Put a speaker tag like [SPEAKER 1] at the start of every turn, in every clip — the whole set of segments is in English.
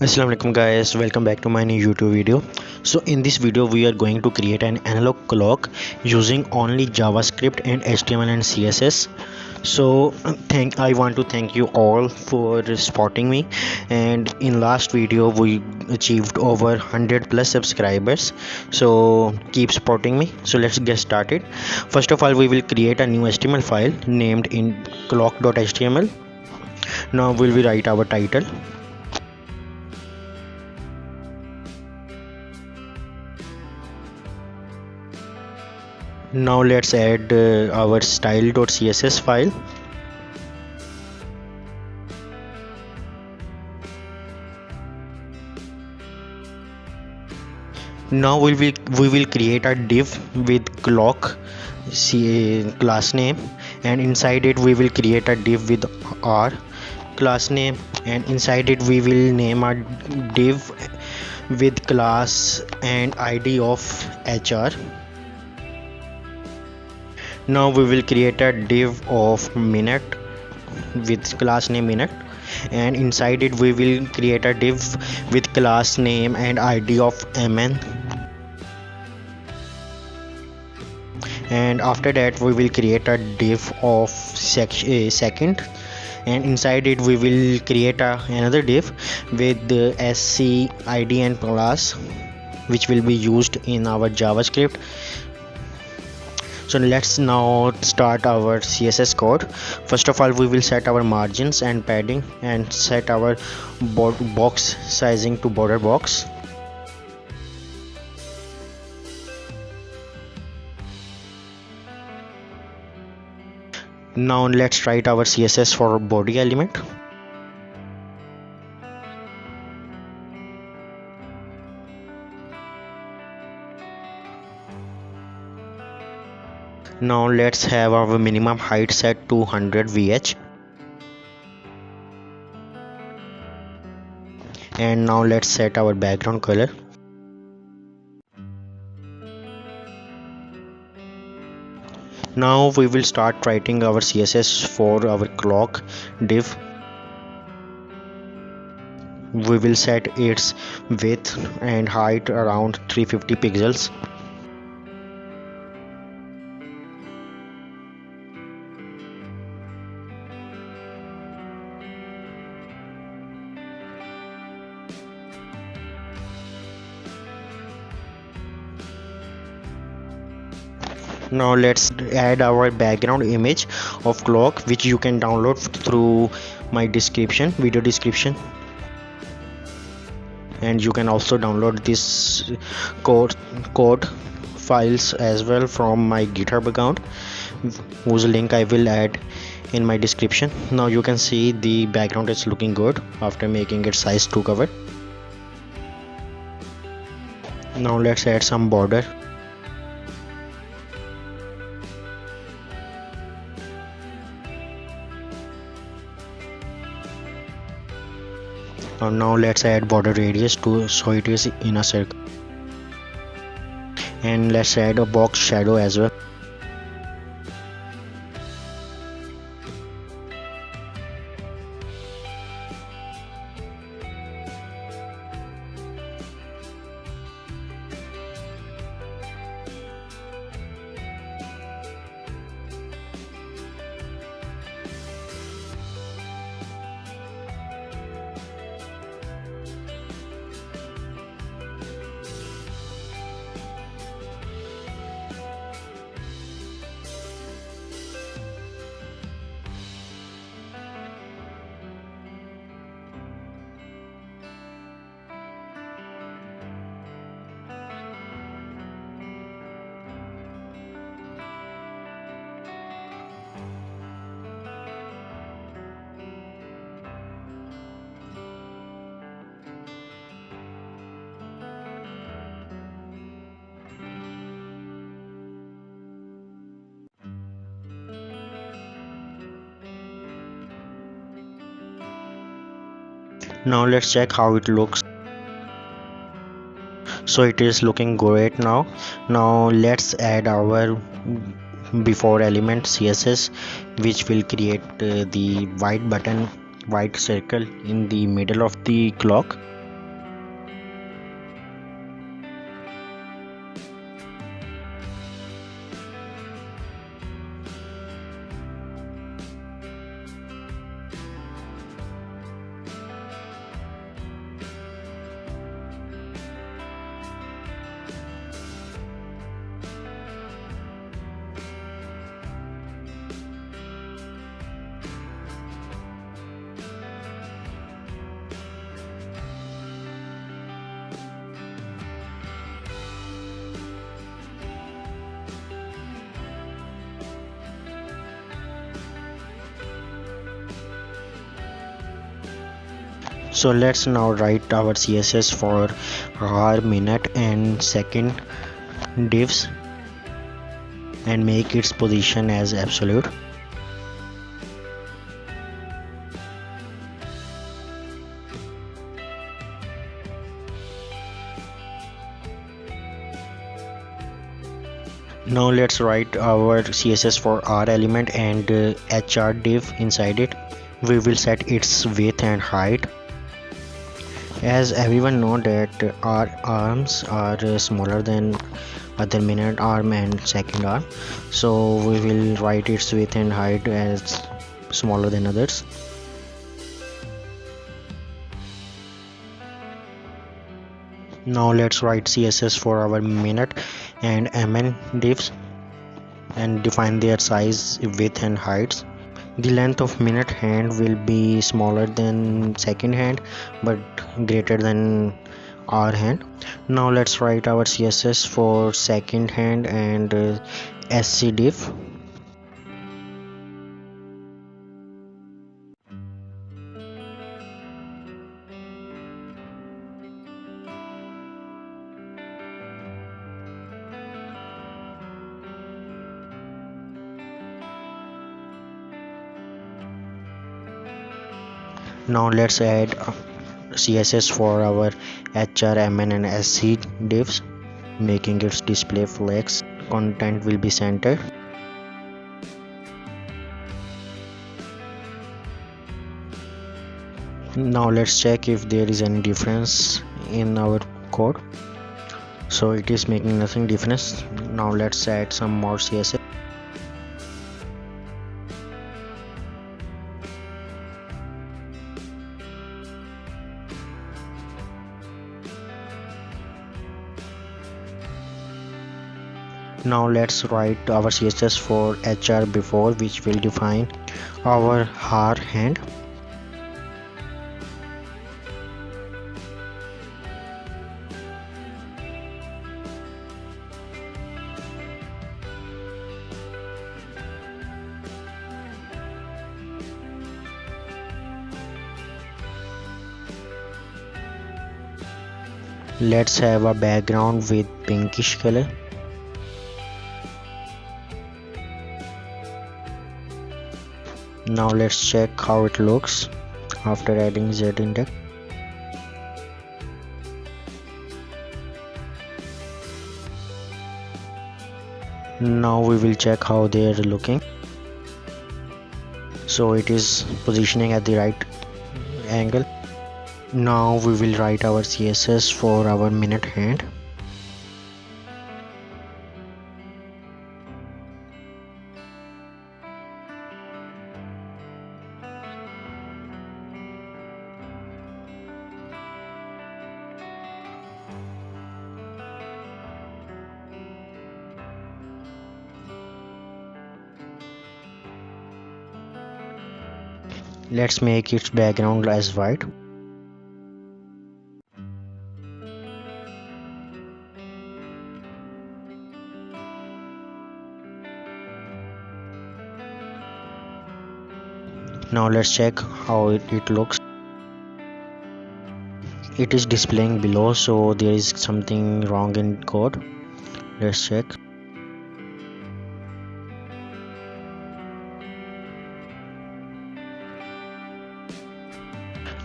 [SPEAKER 1] Assalamu alaikum guys, welcome back to my new YouTube video. So in this video we are going to create an analog clock using only JavaScript and HTML and CSS. So I want to thank you all for supporting me, and in last video we achieved over 100 plus subscribers, so keep supporting me. So let's get started. First of all, we will create a new HTML file named in clock.html. Now we will write our title. Now let's add our style.css file. Now we will create a div with clock class name, and inside it we will create a div with r class name, and inside it we will name a div with class and id of hr. Now we will create a div of minute with class name minute, and inside it we will create a div with class name and id of mn. And after that we will create a div of second, and inside it we will create another div with the sc id and class, which will be used in our JavaScript. So let's now start our CSS code. First of all, we will set our margins and padding and set our box sizing to border box. Now let's write our CSS for body element. Now let's have our minimum height set to 100 vh, and now let's set our background color. Now we will start writing our CSS for our clock div. We will set its width and height around 350 pixels. Now let's add our background image of clock, which you can download through my video description, and you can also download this code files as well from my GitHub account, whose link I will add in my description. Now you can see the background is looking good after making it size to cover. Now let's add some border. Now let's add border radius to so it is in a circle, and let's add a box shadow as well. Now let's check how it looks. So it is looking great now. Now let's add our before element CSS, which will create the white button, white circle in the middle of the clock. So let's now write our CSS for hour, minute and second divs and make its position as absolute. Now let's write our CSS for R element and HR div inside it. We will set its width and height. As everyone know that our arms are smaller than other minute arm and second arm, so we will write its width and height as smaller than others. Now let's write CSS for our minute and MN divs and define their size, width and heights. The length of minute hand will be smaller than second hand but greater than our hand. Now let's write our CSS for second hand and SC div. Now let's add CSS for our HR, MN and SC divs, making its display flex. Content will be centered. Now let's check if there is any difference in our code. So it is making nothing difference. Now let's add some more CSS. Now let's write our CSS for HR before, which will define our hour hand. Let's have a background with pinkish color. Now let's check how it looks after adding Z index. Now we will check how they are looking. So it is positioning at the right angle. Now we will write our CSS for our minute hand. Let's make its background as white. Now let's check how it looks. It is displaying below, so there is something wrong in code. Let's check.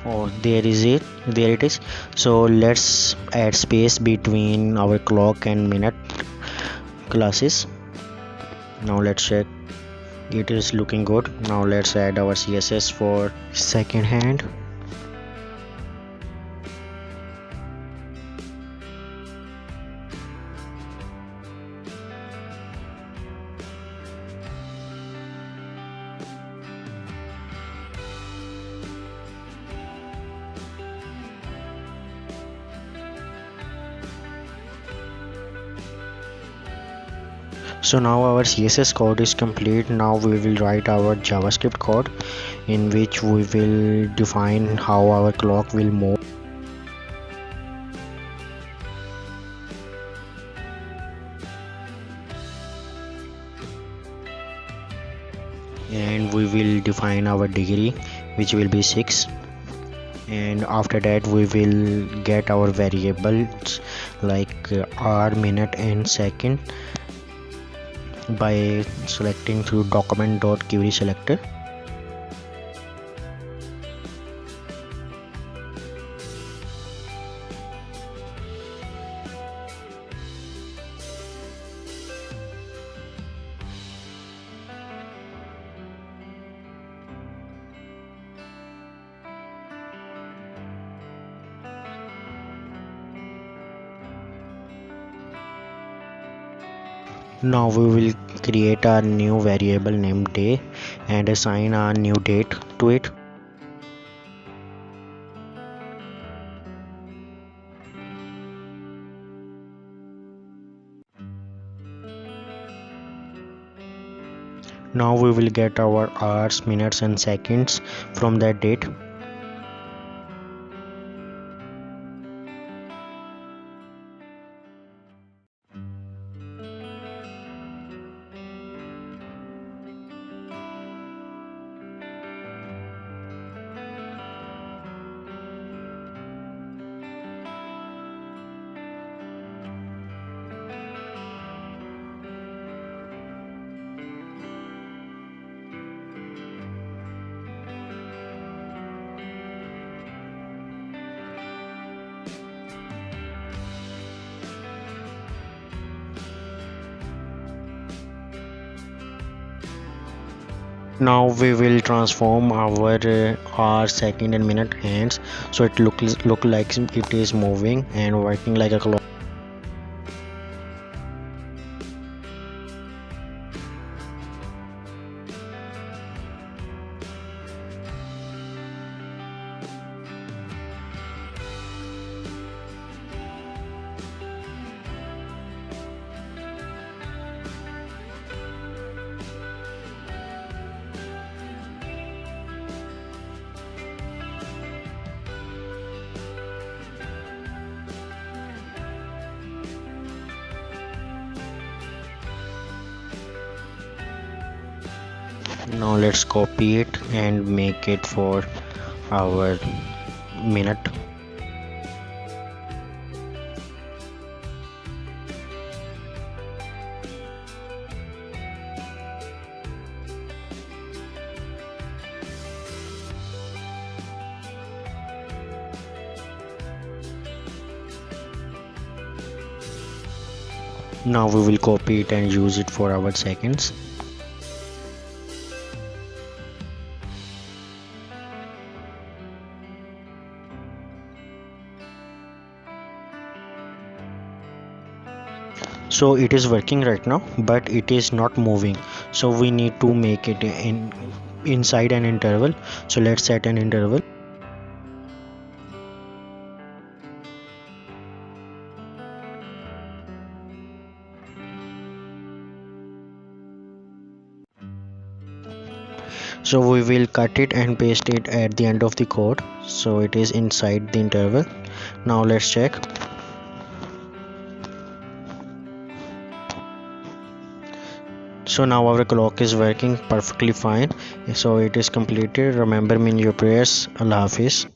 [SPEAKER 1] Oh, there it is. So let's add space between our clock and minute classes. Now let's check. It is looking good. Now let's add our CSS for second hand. So now our CSS code is complete. Now we will write our JavaScript code in which we will define how our clock will move. And we will define our degree, which will be 6. and after that we will get our variables like hour, minute and second by selecting through document.query selector. Now we will create a new variable named day and assign a new date to it. Now we will get our hours, minutes and seconds from that date. Now we will transform our hour, second and minute hands so it look like it is moving and working like a clock. Now let's copy it and make it for our minute. Now we will copy it and use it for our seconds. So it is working right now, but it is not moving, so we need to make it inside an interval. So let's set an interval. So we will cut it and paste it at the end of the code, so it is inside the interval. Now let's check. So now our clock is working perfectly fine. So it is completed. Remember me in your prayers. Allah Hafiz.